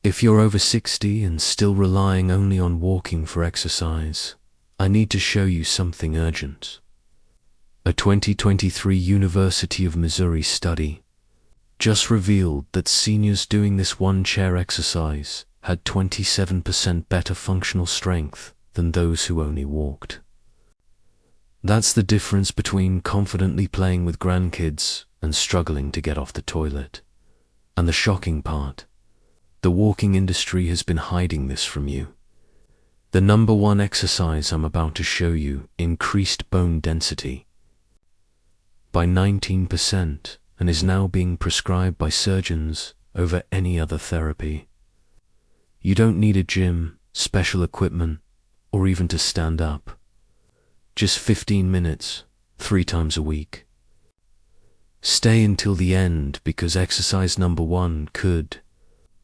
If you're over 60 and still relying only on walking for exercise, I need to show you something urgent. A 2023 University of Missouri study just revealed that seniors doing this one-chair exercise had 27% better functional strength than those who only walked. That's the difference between confidently playing with grandkids and struggling to get off the toilet. And the shocking part, the walking industry has been hiding this from you. The number one exercise I'm about to show you increased bone density by 19% and is now being prescribed by surgeons over any other therapy. You don't need a gym, special equipment, or even to stand up. Just 15 minutes, 3 times a week. Stay until the end because exercise number 1 could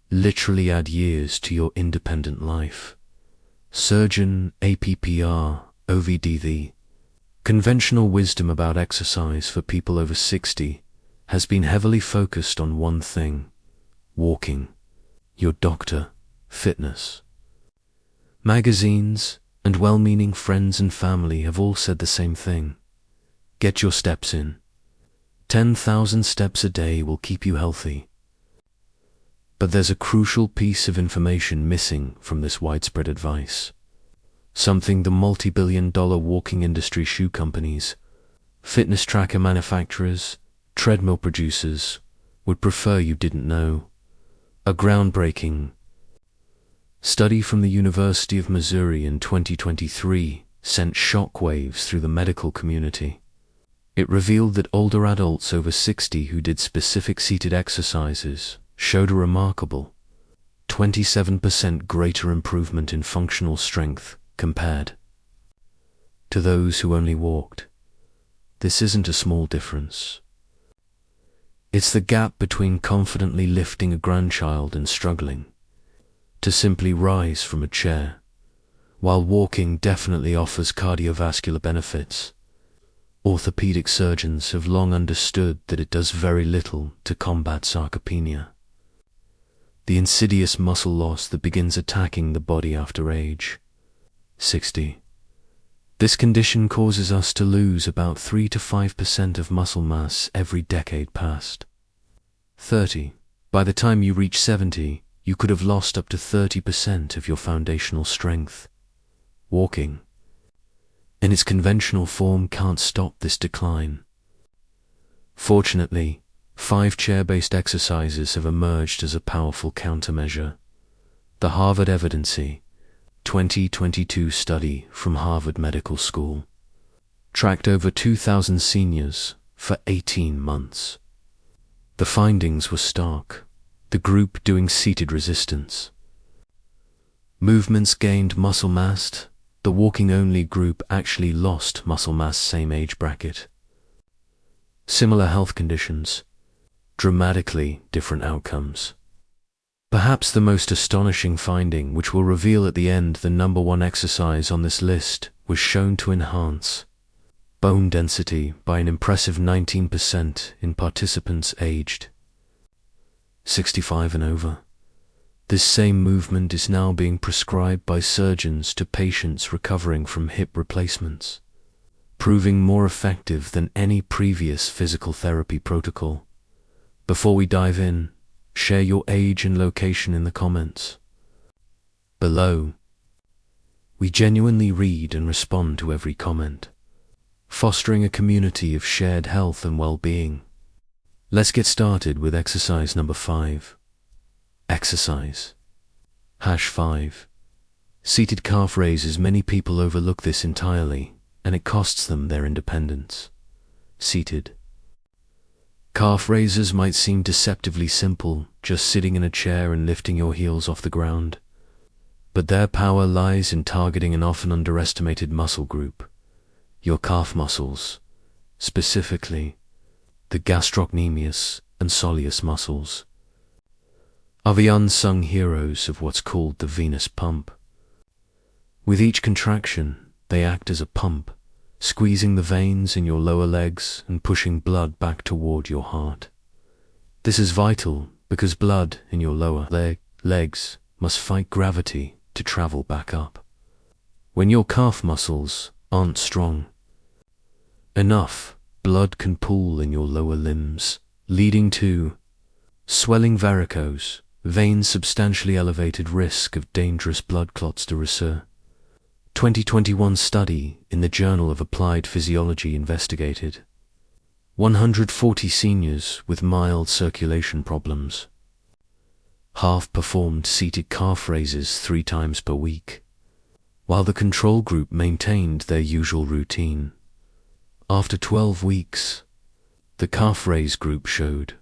literally add years to your independent life. Surgeon APPR OVD. The conventional wisdom about exercise for people over 60 has been heavily focused on one thing: walking. Your doctor, fitness. Magazines and well-meaning friends and family have all said the same thing. Get your steps in. 10,000 steps a day will keep you healthy. But there's a crucial piece of information missing from this widespread advice. Something the multi-billion-dollar walking industry shoe companies, fitness tracker manufacturers, treadmill producers would prefer you didn't know. A groundbreaking study from the University of Missouri in 2023 sent shockwaves through the medical community. It revealed that older adults over 60 who did specific seated exercises showed a remarkable 27% greater improvement in functional strength compared to those who only walked. This isn't a small difference. It's the gap between confidently lifting a grandchild and struggling to simply rise from a chair. While walking definitely offers cardiovascular benefits, orthopedic surgeons have long understood that it does very little to combat sarcopenia, the insidious muscle loss that begins attacking the body after age 60. This condition causes us to lose about 3 to 5% of muscle mass every decade past 30. By the time you reach 70, you could have lost up to 30% of your foundational strength. Walking, in its conventional form, can't stop this decline. Fortunately, 5 chair-based exercises have emerged as a powerful countermeasure. The Harvard Evidency 2022 study from Harvard Medical School tracked over 2,000 seniors for 18 months. The findings were stark. The group doing seated resistance movements gained muscle mass. The walking-only group actually lost muscle mass, same age bracket. Similar health conditions, dramatically different outcomes. Perhaps the most astonishing finding, which will reveal at the end the number one exercise on this list, was shown to enhance bone density by an impressive 19% in participants aged 65 and over. This same movement is now being prescribed by surgeons to patients recovering from hip replacements, proving more effective than any previous physical therapy protocol. Before we dive in, share your age and location in the comments below. We genuinely read and respond to every comment, fostering a community of shared health and well-being. Let's get started with exercise number 5. Exercise. #5. Seated calf raises. Many people overlook this entirely, and it costs them their independence. Seated calf raises might seem deceptively simple, just sitting in a chair and lifting your heels off the ground. But their power lies in targeting an often underestimated muscle group, your calf muscles, specifically the gastrocnemius and soleus muscles, are the unsung heroes of what's called the venous pump. With each contraction, they act as a pump, squeezing the veins in your lower legs and pushing blood back toward your heart. This is vital because blood in your lower legs must fight gravity to travel back up. When your calf muscles aren't strong enough, blood can pool in your lower limbs, leading to swelling, varicose veins, substantially elevated risk of dangerous blood clots. De Research 2021 study in the Journal of Applied Physiology investigated 140 seniors with mild circulation problems. Half performed seated calf raises 3 times per week, while the control group maintained their usual routine. After 12 weeks, the calf raise group showed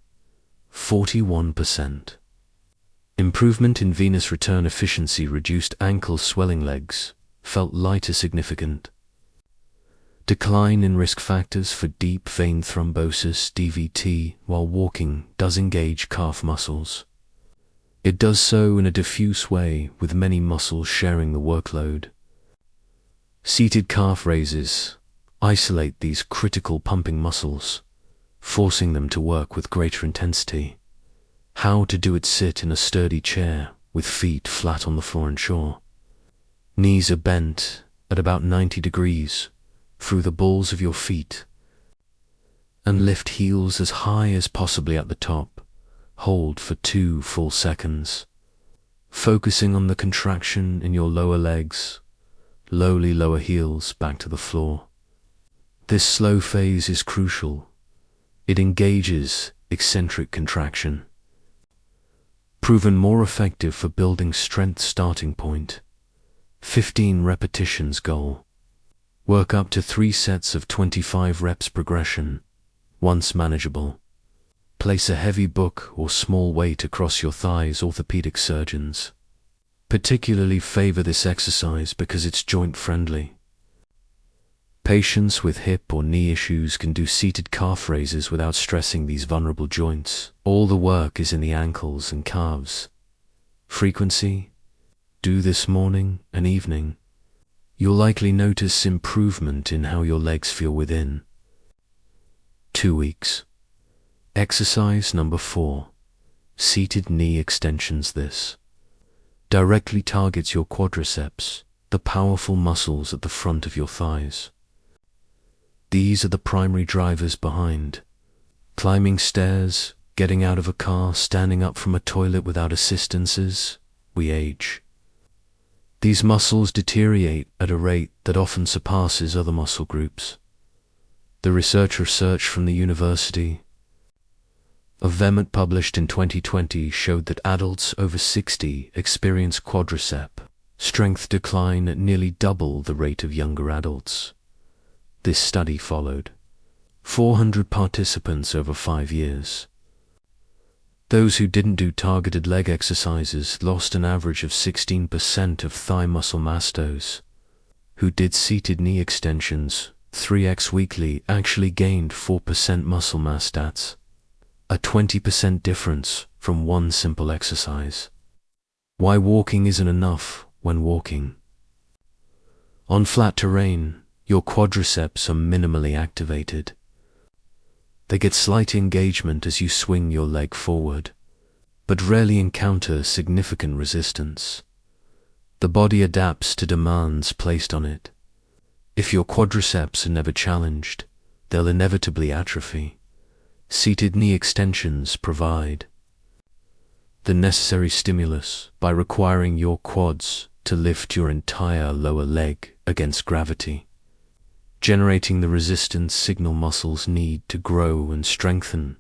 41% improvement in venous return efficiency, reduced ankle swelling, legs felt lighter, significant decline in risk factors for deep vein thrombosis (DVT) while walking does engage calf muscles. It does so in a diffuse way, with many muscles sharing the workload. Seated calf raises isolate these critical pumping muscles, forcing them to work with greater intensity. How to do it: sit in a sturdy chair with feet flat on the floor. Ensure knees are bent at about 90 degrees through the balls of your feet, and lift heels as high as possibly at the top. Hold for 2 full seconds, focusing on the contraction in your lower legs. Slowly lower heels back to the floor. This slow phase is crucial. It engages eccentric contraction, proven more effective for building strength. Starting point: 15 repetitions. Goal: work up to 3 sets of 25 reps. Progression: once manageable, place a heavy book or small weight across your thighs. Orthopedic surgeons particularly favor this exercise because it's joint friendly. Patients with hip or knee issues can do seated calf raises without stressing these vulnerable joints. All the work is in the ankles and calves. Frequency: do this morning and evening. You'll likely notice improvement in how your legs feel within 2 weeks. Exercise number 4. Seated knee extensions. This directly targets your quadriceps, the powerful muscles at the front of your thighs. These are the primary drivers behind climbing stairs, getting out of a car, standing up from a toilet without assistances. We age. These muscles deteriorate at a rate that often surpasses other muscle groups. The research from the University of Vermont, published in 2020, showed that adults over 60 experience quadricep strength decline at nearly double the rate of younger adults. This study followed 400 participants over 5 years. Those who didn't do targeted leg exercises lost an average of 16% of thigh muscle mass. Those who did seated knee extensions 3x weekly actually gained 4% muscle mass. That's a 20% difference from one simple exercise. Why walking isn't enough when walking. On flat terrain, your quadriceps are minimally activated. They get slight engagement as you swing your leg forward, but rarely encounter significant resistance. The body adapts to demands placed on it. If your quadriceps are never challenged, they'll inevitably atrophy. Seated knee extensions provide the necessary stimulus by requiring your quads to lift your entire lower leg against gravity, generating the resistance signal muscles need to grow and strengthen.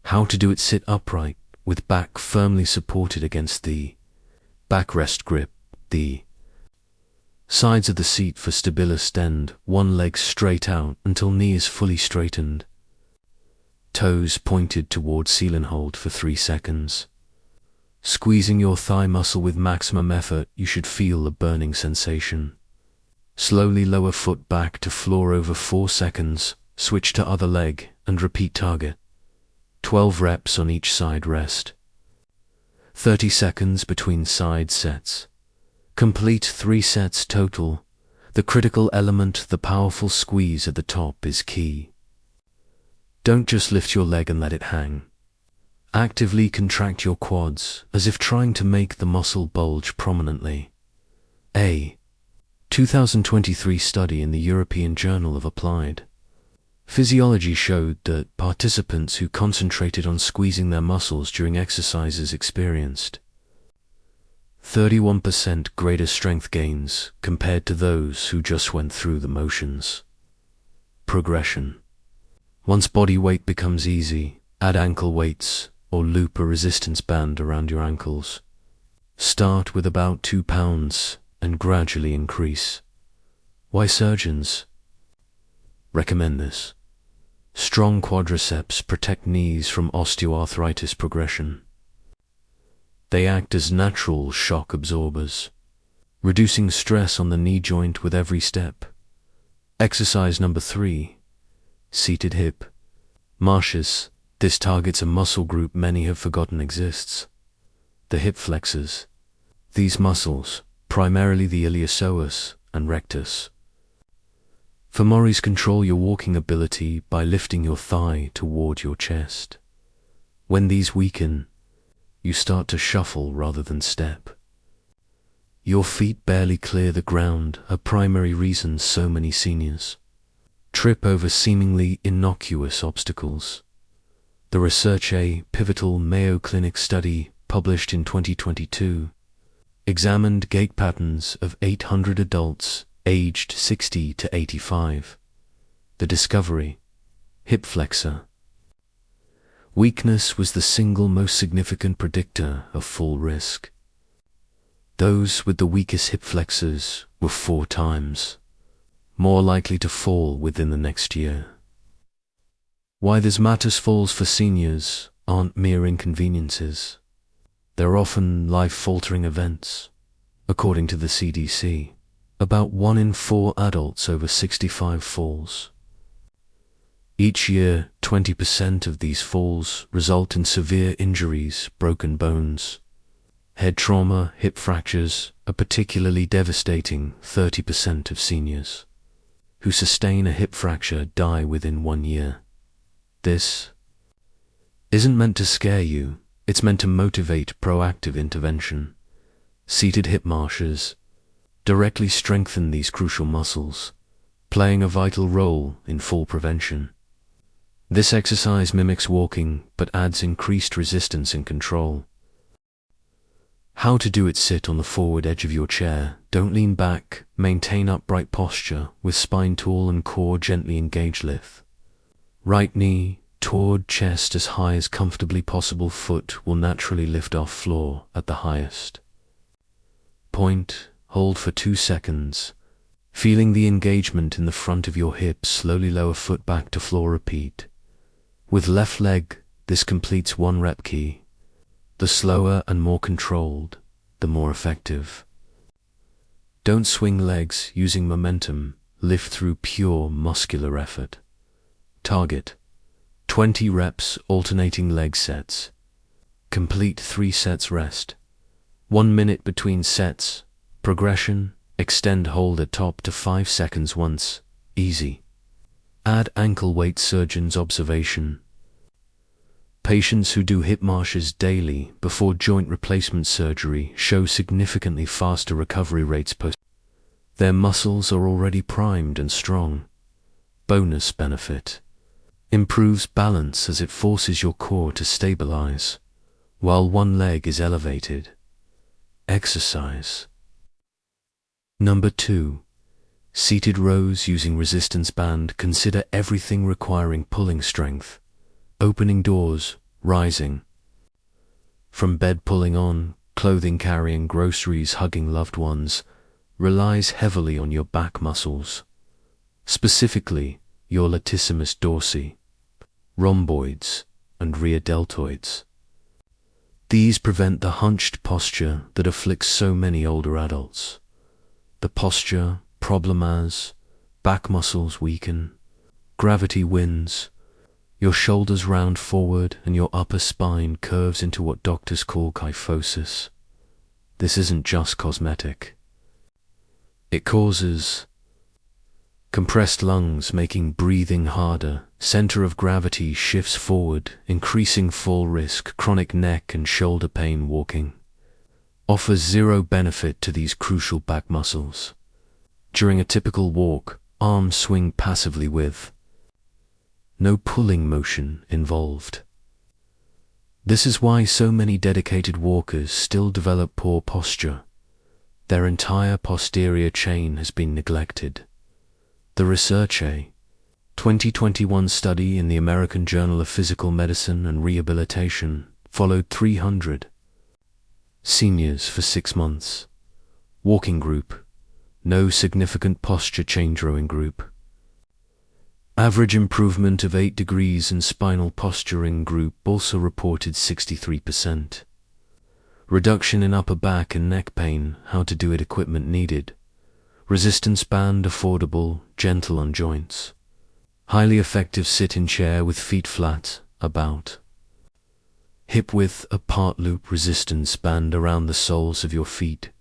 How to do it: sit upright with back firmly supported against the backrest grip. The sides of the seat for stability. Extend one leg straight out until knee is fully straightened. Toes pointed toward ceiling. Hold for 3 seconds. Squeezing your thigh muscle with maximum effort, you should feel a burning sensation. Slowly lower foot back to floor over 4 seconds, switch to other leg, and repeat. Target 12 reps on each side. Rest 30 seconds between side sets. Complete 3 sets total. The critical element, the powerful squeeze at the top, is key. Don't just lift your leg and let it hang. Actively contract your quads as if trying to make the muscle bulge prominently. A 2023 study in the European Journal of Applied Physiology showed that participants who concentrated on squeezing their muscles during exercises experienced 31% greater strength gains compared to those who just went through the motions. Progression. Once body weight becomes easy, add ankle weights or loop a resistance band around your ankles. Start with about 2 pounds and gradually increase. Why surgeons recommend this? Strong quadriceps protect knees from osteoarthritis progression. They act as natural shock absorbers, reducing stress on the knee joint with every step. Exercise number 3. Seated hip marches. This targets a muscle group many have forgotten exists: the hip flexors. These muscles, primarily the iliopsoas and rectus femoris, control your walking ability by lifting your thigh toward your chest. When these weaken, you start to shuffle rather than step. Your feet barely clear the ground, a primary reason so many seniors trip over seemingly innocuous obstacles. The Research A pivotal Mayo Clinic study, published in 2022, examined gait patterns of 800 adults aged 60 to 85. The discovery: hip flexor weakness was the single most significant predictor of fall risk. Those with the weakest hip flexors were 4 times more likely to fall within the next year. Why this matters: falls for seniors aren't mere inconveniences. They're often life-altering events. According to the CDC, about 1 in 4 adults over 65 falls. Each year, 20% of these falls result in severe injuries, broken bones. Head trauma, hip fractures are particularly devastating. 30% of seniors who sustain a hip fracture die within 1 year. This isn't meant to scare you, it's meant to motivate proactive intervention. Seated hip marches directly strengthen these crucial muscles, playing a vital role in fall prevention. This exercise mimics walking but adds increased resistance and control. How to do it: sit on the forward edge of your chair, don't lean back, maintain upright posture with spine tall and core gently engaged. Lift right knee toward chest as high as comfortably possible. Foot will naturally lift off floor at the highest point. Hold for 2 seconds, feeling the engagement in the front of your hips. Slowly lower foot back to floor. Repeat with left leg. This completes 1 rep key. The slower and more controlled, the more effective. Don't swing legs using momentum. Lift through pure muscular effort. Target 20 reps, alternating leg sets. Complete 3 sets. Rest 1 minute between sets. Progression: extend hold at top to 5 seconds once. Easy. Add ankle weight. Surgeon's observation: patients who do hip marches daily before joint replacement surgery show significantly faster recovery rates post. Their muscles are already primed and strong. Bonus benefit: improves balance as it forces your core to stabilize while one leg is elevated. Exercise number 2. Seated rows using resistance band. Consider everything requiring pulling strength. Opening doors, rising from bed, pulling on clothing, carrying groceries, hugging loved ones, relies heavily on your back muscles, specifically your latissimus dorsi, rhomboids, and rear deltoids. These prevent the hunched posture that afflicts so many older adults. The posture problem: as back muscles weaken, gravity wins, your shoulders round forward and your upper spine curves into what doctors call kyphosis. This isn't just cosmetic. It causes compressed lungs, making breathing harder, Center of gravity shifts forward, increasing fall risk, chronic neck and shoulder pain walking. Offers zero benefit to these crucial back muscles. During a typical walk, arms swing passively with no pulling motion involved. This is why so many dedicated walkers still develop poor posture. Their entire posterior chain has been neglected. The research, a 2021 study in the American Journal of Physical Medicine and Rehabilitation, followed 300 seniors for 6 months. Walking group, no significant posture change. Rowing group, average improvement of 8 degrees in spinal posturing. Group also reported 63%. Reduction in upper back and neck pain. How to do it. Equipment needed. Resistance band, affordable, gentle on joints. Highly effective sit-in chair with feet flat, about hip width apart. Loop resistance band around the soles of your feet.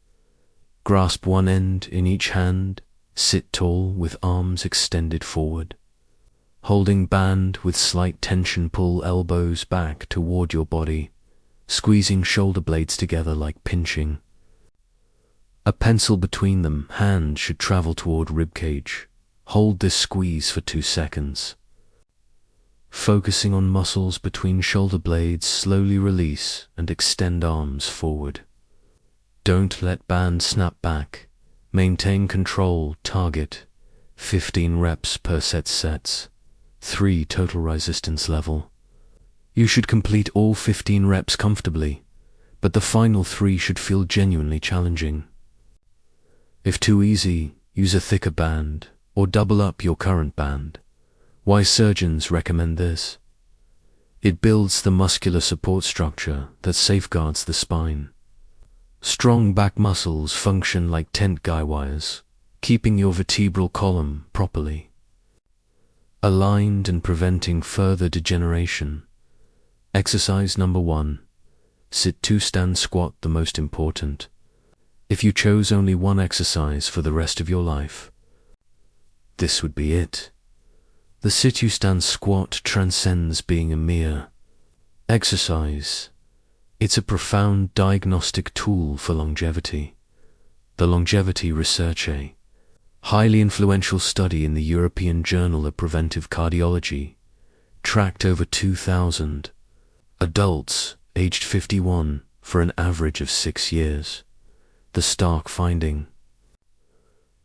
Grasp one end in each hand. Sit tall with arms extended forward. Holding band with slight tension. Pull elbows back toward your body, squeezing shoulder blades together like pinching. A pencil between them. Hand should travel toward ribcage. Hold this squeeze for 2 seconds. Focusing on muscles between shoulder blades, slowly release and extend arms forward. Don't let band snap back. Maintain control. Target 15 reps per sets. 3 total resistance level. You should complete all 15 reps comfortably, but the final 3 should feel genuinely challenging. If too easy, use a thicker band or double up your current band. Why surgeons recommend this? It builds the muscular support structure that safeguards the spine. Strong back muscles function like tent guy wires, keeping your vertebral column properly aligned and preventing further degeneration. Exercise number 1. Sit to stand squat. The most important. If you chose only one exercise for the rest of your life, this would be it. The sit-to-stand squat transcends being a mere exercise. It's a profound diagnostic tool for longevity. The Longevity Research, a highly influential study in the European Journal of Preventive Cardiology, tracked over 2,000 adults aged 51 for an average of 6 years. The stark finding: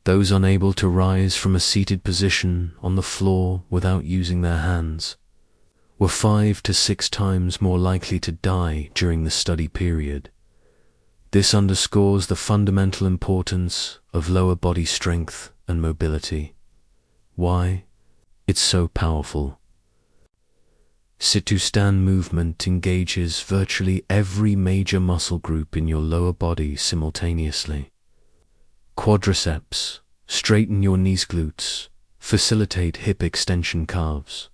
those unable to rise from a seated position on the floor without using their hands were 5 to 6 times more likely to die during the study period. This underscores the fundamental importance of lower body strength and mobility. Why? It's so powerful. Sit-to-stand movement engages virtually every major muscle group in your lower body simultaneously. Quadriceps, straighten your knees, glutes, facilitate hip extension, calves,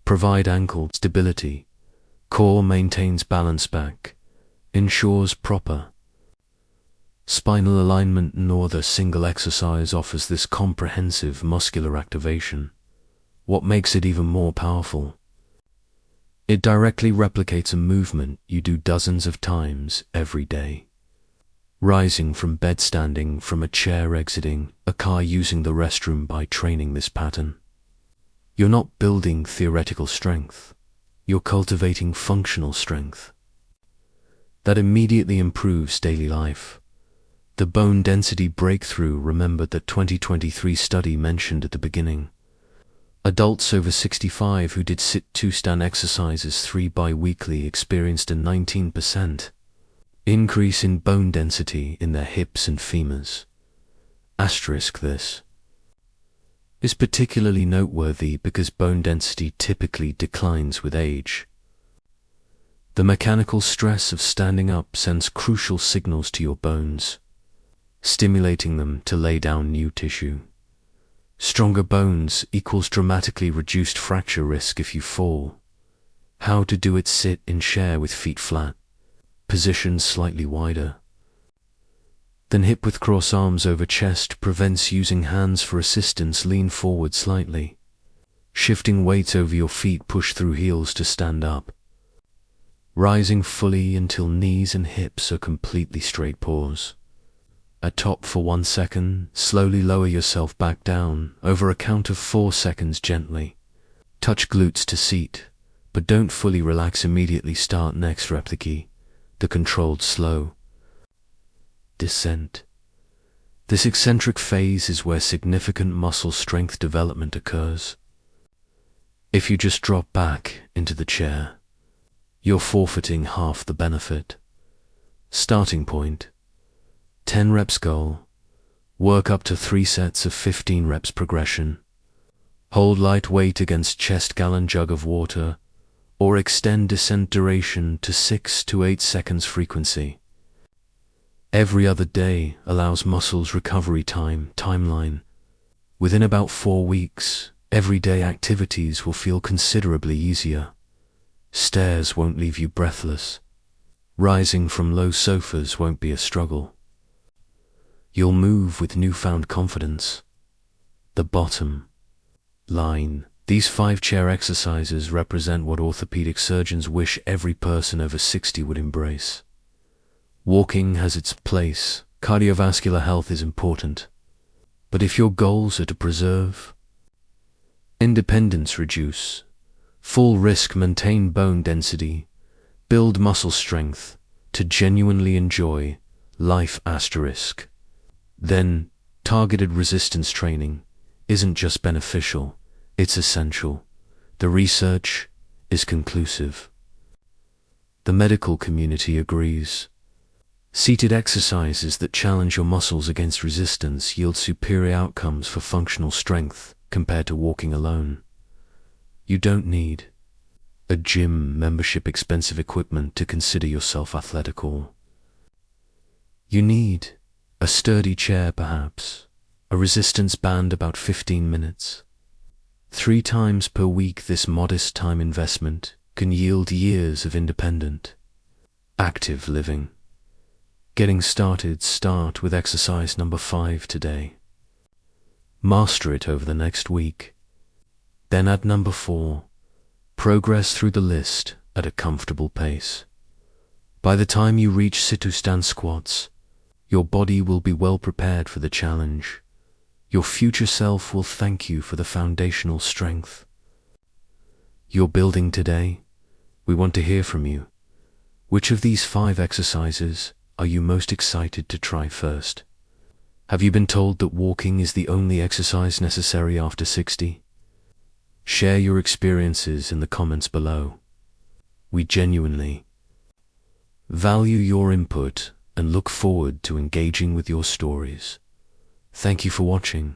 provide ankle stability, core maintains balance, back ensures proper spinal alignment. No other single exercise offers this comprehensive muscular activation. What makes it even more powerful? It directly replicates a movement you do dozens of times every day. Rising from bed, standing from a chair, exiting a car, using the restroom. By training this pattern, you're not building theoretical strength, you're cultivating functional strength that immediately improves daily life. The bone density breakthrough. Remember that 2023 study mentioned at the beginning. Adults over 65 who did sit-to-stand exercises 3 bi-weekly experienced a 19% increase in bone density in their hips and femurs. Asterisk: this is particularly noteworthy because bone density typically declines with age. The mechanical stress of standing up sends crucial signals to your bones, stimulating them to lay down new tissue. Stronger bones equals dramatically reduced fracture risk if you fall. How to do it: sit in chair with feet flat, positioned slightly wider. Then hip width, cross arms over chest, prevents using hands for assistance. Lean forward slightly. Shifting weights over your feet, push through heels to stand up. Rising fully until knees and hips are completely straight. Pause. At top for 1 second, slowly lower yourself back down, over a count of 4 seconds gently. Touch glutes to seat, but don't fully relax immediately. Start next rep the key, the controlled slow descent. This eccentric phase is where significant muscle strength development occurs. If you just drop back into the chair, you're forfeiting half the benefit. Starting point, 10 reps goal. Work up to 3 sets of 15 reps progression. Hold light weight against chest, gallon jug of water, or extend descent duration to 6 to 8 seconds frequency. Every other day allows muscles recovery timeline. Within about 4 weeks, everyday activities will feel considerably easier. Stairs won't leave you breathless. Rising from low sofas won't be a struggle. You'll move with newfound confidence. The bottom line. These 5 chair exercises represent what orthopedic surgeons wish every person over 60 would embrace. Walking has its place. Cardiovascular health is important. But if your goals are to preserve independence, reduce full risk, maintain bone density, build muscle strength, to genuinely enjoy life *, then targeted resistance training isn't just beneficial, it's essential. The research is conclusive. The medical community agrees. Seated exercises that challenge your muscles against resistance yield superior outcomes for functional strength compared to walking alone. You don't need a gym membership, expensive equipment to consider yourself athletic, or you need a sturdy chair, perhaps a resistance band, about 15 minutes. 3 times per week, this modest time investment can yield years of independent, active living. Getting started, start with exercise number 5 today. Master it over the next week. Then add number 4. Progress through the list at a comfortable pace. By the time you reach sit-to-stand squats, your body will be well prepared for the challenge. Your future self will thank you for the foundational strength you're building today. We want to hear from you. Which of these 5 exercises are you most excited to try first? Have you been told that walking is the only exercise necessary after 60? Share your experiences in the comments below. We genuinely value your input and look forward to engaging with your stories. Thank you for watching.